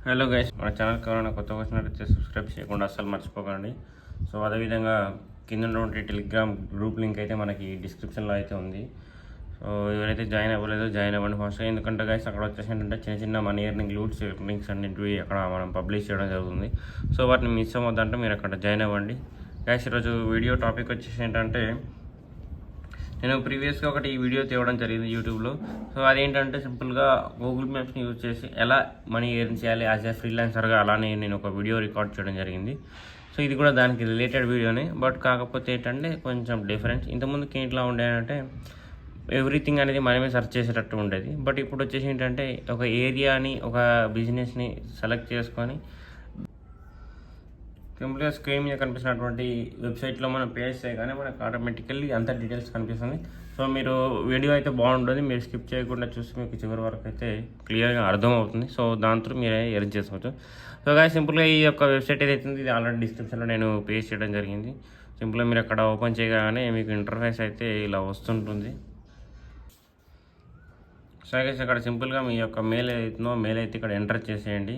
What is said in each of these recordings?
Hello guys, మన channel ఎవరైనా కొత్తగా వచ్చినట్లయితే సబ్స్క్రైబ్ చేయకుండా అస్సలు మర్చిపోకండి. సో అదేవిధంగా కింద ఉన్నటువంటి టెలిగ్రామ్ గ్రూప్ లింక్ అయితే మనకి డిస్క్రిప్షన్లో అయితే ఉంది. సో ఎవరైతే జాయిన్ అవ్వలేదో జాయిన్ అవ్వండి ఫాస్ట్గా. ఎందుకంటే గైస్ అక్కడ వచ్చేసి ఏంటంటే చిన్న చిన్న మనీ ఎర్నింగ్ లూట్స్ లింక్స్ అన్నింటివి అక్కడ మనం పబ్లిష్ చేయడం జరుగుతుంది. సో వాటిని మిస్ అవ్వద్దంటే మీరు అక్కడ జాయిన్ అవ్వండి. గైస్ ఈరోజు వీడియో టాపిక్ వచ్చేసి ఏంటంటే, నేను ప్రీవియస్గా ఒకటి ఈ వీడియో తేవడం జరిగింది యూట్యూబ్లో. సో అదేంటంటే సింపుల్గా గూగుల్ మ్యాప్స్ని యూజ్ చేసి ఎలా మనీ ఎర్న్ చేయాలి యాజ్ ఏ ఫ్రీలాన్సర్గా, అలానే నేను ఒక వీడియో రికార్డ్ చేయడం జరిగింది. సో ఇది కూడా దానికి రిలేటెడ్ వీడియోనే, బట్ కాకపోతే ఏంటంటే కొంచెం డిఫరెన్స్. ఇంతకుముందుకి ఎట్లా ఉండేదంటే ఎవ్రీథింగ్ అనేది మనమే సెర్చ్ చేసేటట్టు ఉండేది. బట్ ఇప్పుడు వచ్చేసి ఏంటంటే ఒక ఏరియాని, ఒక బిజినెస్ని సెలెక్ట్ చేసుకొని సింపుల్గా స్క్రీన్ మీద కనిపిస్తున్నటువంటి వెబ్సైట్లో మనం పే చేస్తే కానీ మనకు ఆటోమేటికల్లీ అంత డీటెయిల్స్ కనిపిస్తుంది. సో మీరు వీడియో అయితే బాగుంటుంది, మీరు స్కిప్ చేయకుండా చూస్తే మీకు చివరి వరకు అయితే క్లియర్గా అర్థమవుతుంది. సో దాంతో మీరే ఎర్న్ చేసుకోవచ్చు. సో గాయస్ సింపుల్గా ఈ యొక్క వెబ్సైట్ ఏదైతే ఇది ఆల్రెడీ డిస్క్రిప్షన్లో నేను పేస్ట్ చేయడం జరిగింది. సింపుల్గా మీరు అక్కడ ఓపెన్ చేయగానే మీకు ఇంటర్ఫేస్ అయితే ఇలా వస్తుంటుంది. సో గైస్ అక్కడ సింపుల్గా మీ యొక్క మెయిల్ ఏదైతుందో మెయిల్ అయితే ఇక్కడ ఎంటర్ చేసేయండి.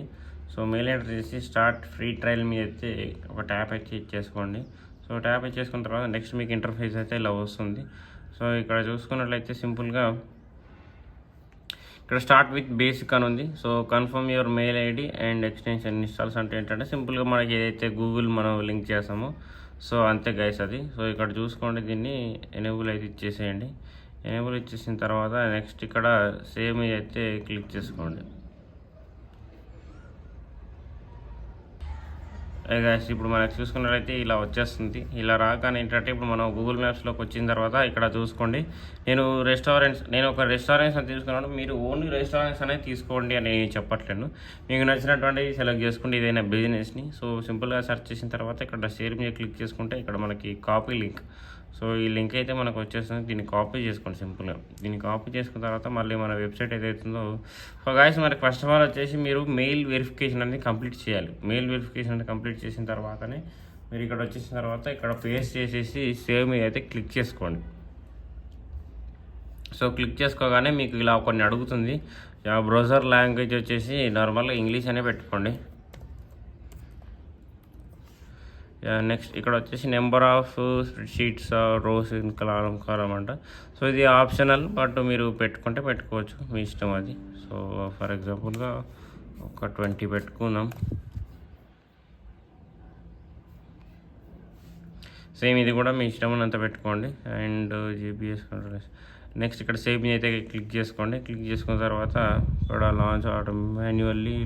సో మెయిల్ ఎంటర్ చేసి స్టార్ట్ ఫ్రీ ట్రయల్ మీద అయితే ఒక ట్యాప్ అయితే ఇచ్చేసుకోండి. సో ట్యాప్ ఇచ్చేసుకున్న తర్వాత నెక్స్ట్ మీకు ఇంటర్ఫేస్ అయితే ఇలా వస్తుంది. సో ఇక్కడ చూసుకున్నట్లయితే సింపుల్గా ఇక్కడ స్టార్ట్ విత్ బేసిక్ అని ఉంది. So confirm your mail ID and extension installs అంటే ఏంటంటే సింపుల్గా మనకి ఏదైతే గూగుల్ మనం లింక్ చేస్తామో సో అంతే గైస్ అది. సో ఇక్కడ చూసుకోండి, దీన్ని ఎనేబుల్ అయితే ఇచ్చేసేయండి. ఎనేబుల్ ఇచ్చేసిన తర్వాత నెక్స్ట్ ఇక్కడ సేవ్ మీద అయితే క్లిక్ చేసుకోండి. గైస్ ఇప్పుడు మనకు చూసుకున్నట్లయితే ఇలా వచ్చేస్తుంది. ఇలా రాగానే ఏంటంటే ఇప్పుడు మనం గూగుల్ మ్యాప్స్లోకి వచ్చిన తర్వాత ఇక్కడ చూసుకోండి, నేను ఒక రెస్టారెంట్స్ అని తీసుకున్నాను. మీరు ఓన్లీ రెస్టారెంట్స్ అనేది తీసుకోండి అని చెప్పట్లేను. మీకు నచ్చినటువంటి సెలెక్ట్ చేసుకోండి ఏదైనా బిజినెస్ని. సో సింపుల్గా సెర్చ్ చేసిన తర్వాత ఇక్కడ షేర్ మీద క్లిక్ చేసుకుంటే ఇక్కడ మనకి కాపీ లింక్, సో ఈ లింక్ అయితే మనకు వచ్చేస్తుంది. దీన్ని కాపీ చేసుకోండి సింపుల్గా. దీన్ని కాపీ చేసుకున్న తర్వాత మళ్ళీ మన వెబ్సైట్ ఏదైతుందో సో గాయస్ మరి ఫస్ట్ ఆఫ్ ఆల్ వచ్చేసి మీరు మెయిల్ వెరిఫికేషన్ అనేది కంప్లీట్ చేయాలి. మెయిల్ వెరిఫికేషన్ అనేది కంప్లీట్ చేసిన తర్వాతనే మీరు ఇక్కడ వచ్చేసిన తర్వాత ఇక్కడ పేస్ట్ చేసేసి సేవ్ మీద అయితే క్లిక్ చేసుకోండి. సో క్లిక్ చేసుకోగానే మీకు ఇలా కొన్ని అడుగుతుంది. బ్రౌజర్ లాంగ్వేజ్ వచ్చేసి నార్మల్గా ఇంగ్లీష్ అనే పెట్టుకోండి. నెక్స్ట్ ఇక్కడ వచ్చేసి number of spreadsheets rows in column అంట. సో ఇది ఆప్షనల్, బట్ మీరు పెట్టుకుంటే పెట్టుకోవచ్చు, మీ ఇష్టం అది. సో ఫర్ ఎగ్జాంపుల్గా ఒక 20 పెట్టుకుందాం. సేమ్ ఇది కూడా మీ ఇష్టం ఉన్నంత పెట్టుకోండి. And GPS control. నెక్స్ట్ ఇక్కడ సేవ్ మీద అయితే క్లిక్ చేసుకోండి. క్లిక్ చేసుకున్న తర్వాత ఇక్కడ launch auto manually.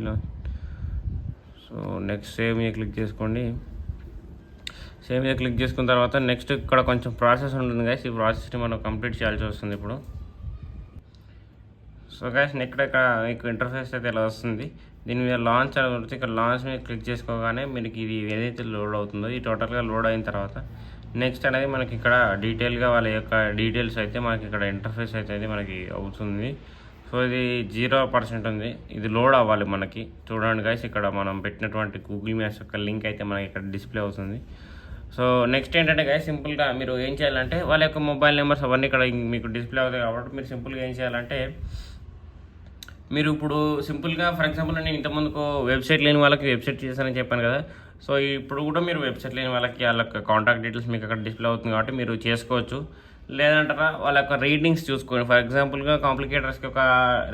So next save మీద క్లిక్ చేసుకోండి. సేవ్ మీద క్లిక్ చేసుకున్న తర్వాత నెక్స్ట్ ఇక్కడ కొంచెం ప్రాసెస్ ఉంటుంది గైస్. ఈ ప్రాసెస్ని మనం కంప్లీట్ చేయాల్సి వస్తుంది ఇప్పుడు. సో గైస్ ఇక్కడ మీకు ఇంటర్ఫేస్ అయితే ఇలా వస్తుంది. దీని మీద లాంచ్ అని ఉంటుంది. ఇక్కడ లాంచ్ మీద క్లిక్ చేసుకోగానే మీకు ఇది ఏదైతే లోడ్ అవుతుందో ఈ టోటల్గా లోడ్ అయిన తర్వాత నెక్స్ట్ అనేది మనకి ఇక్కడ డీటెయిల్గా వాళ్ళ యొక్క డీటెయిల్స్ అయితే మనకి ఇక్కడ ఇంటర్ఫేస్ అయితే మనకి అవుతుంది. సో ఇది 0% ఉంది. ఇది లోడ్ అవ్వాలి మనకి. చూడండి గైస్, ఇక్కడ మనం పెట్టినటువంటి గూగుల్ మ్యాప్స్ యొక్క లింక్ అయితే మనకి ఇక్కడ డిస్ప్లే అవుతుంది. సో నెక్స్ట్ ఏంటంటే గైస్ సింపుల్గా మీరు ఏం చేయాలంటే వాళ్ళ యొక్క మొబైల్ నెంబర్స్ అవన్నీ ఇక్కడ మీకు డిస్ప్లే అవుతాయి కాబట్టి మీరు సింపుల్గా ఏం చేయాలంటే, మీరు ఇప్పుడు సింపుల్గా ఫర్ ఎగ్జాంపుల్ నేను ఇంతకుముందుకు వెబ్సైట్ లేని వాళ్ళకి వెబ్సైట్ చేశానని చెప్పాను కదా. సో ఇప్పుడు కూడా మీరు వెబ్సైట్ లేని వాళ్ళకి వాళ్ళ కాంటాక్ట్ డీటెయిల్స్ మీకు అక్కడ డిస్ప్లే అవుతుంది కాబట్టి మీరు చేసుకోవచ్చు. లేదంటారా వాళ్ళ యొక్క రేటింగ్స్ చూసుకోండి. ఫర్ ఎగ్జాంపుల్గా కాంప్లికేటర్స్కి ఒక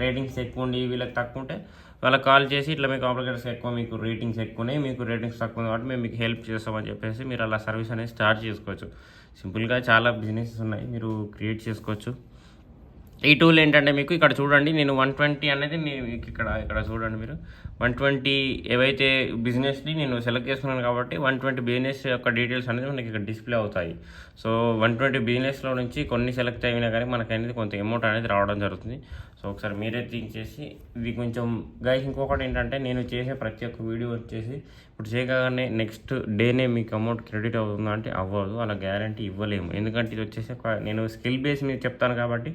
రేటింగ్స్ ఎక్కువ ఉండి వీళ్ళకి తక్కువ ఉంటే వాళ్ళకి కాల్ చేసి ఇట్లా మీ కాంప్లికేటర్స్ ఎక్కువ, మీకు రేటింగ్స్ ఎక్కువనే, మీకు రేటింగ్స్ తక్కువ ఉంది కాబట్టి మేము మీకు హెల్ప్ చేస్తామని చెప్పేసి మీరు అలా సర్వీస్ అనేది స్టార్ట్ చేసుకోవచ్చు. సింపుల్గా చాలా బిజినెసెస్ ఉన్నాయి, మీరు క్రియేట్ చేసుకోవచ్చు. ఈ టూల్ ఏంటంటే మీకు ఇక్కడ చూడండి, నేను 120 అనేది మీకు ఇక్కడ చూడండి, మీరు 120 ఏవైతే బిజినెస్ని నేను సెలెక్ట్ చేసుకున్నాను కాబట్టి 120 బిజినెస్ యొక్క డీటెయిల్స్ అనేది మనకి ఇక్కడ డిస్ప్లే అవుతాయి. సో 120 బిజినెస్లో నుంచి కొన్ని సెలెక్ట్ అయినా కానీ మనకు అనేది కొంత అమౌంట్ అనేది రావడం జరుగుతుంది. సో ఒకసారి మీరే థింక్ చేసి ఇది కొంచెం గైస్. ఇంకొకటి ఏంటంటే నేను చేసే ప్రతి ఒక్క వీడియో వచ్చేసి ఇప్పుడు చేయగానే నెక్స్ట్ డేనే మీకు అమౌంట్ క్రెడిట్ అవుతుందా అంటే అవ్వదు, అలా గ్యారంటీ ఇవ్వలేము. ఎందుకంటే ఇది వచ్చేసి నేను స్కిల్ బేస్ మీద చెప్తాను కాబట్టి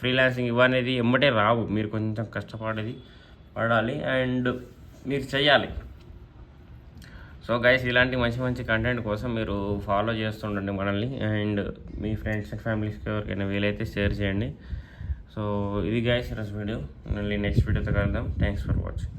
ఫ్రీలాన్సింగ్ ఇవనేది ఎమ్మటే రావు, మీరు కొంచెం పడాలి అండ్ మీరు చేయాలి. సో గైస్ ఇలాంటి మంచి కంటెంట్ కోసం మీరు ఫాలో చేస్తుండండి మనల్ని. అండ్ మీ ఫ్రెండ్స్ అండ్ ఫ్యామిలీస్కి ఎవరికైనా వీలైతే షేర్ చేయండి. సో ఇది గైస్ ఈరోజు వీడియో. మళ్ళీ నెక్స్ట్ వీడియోతో కలుద్దాం. Thanks for watching.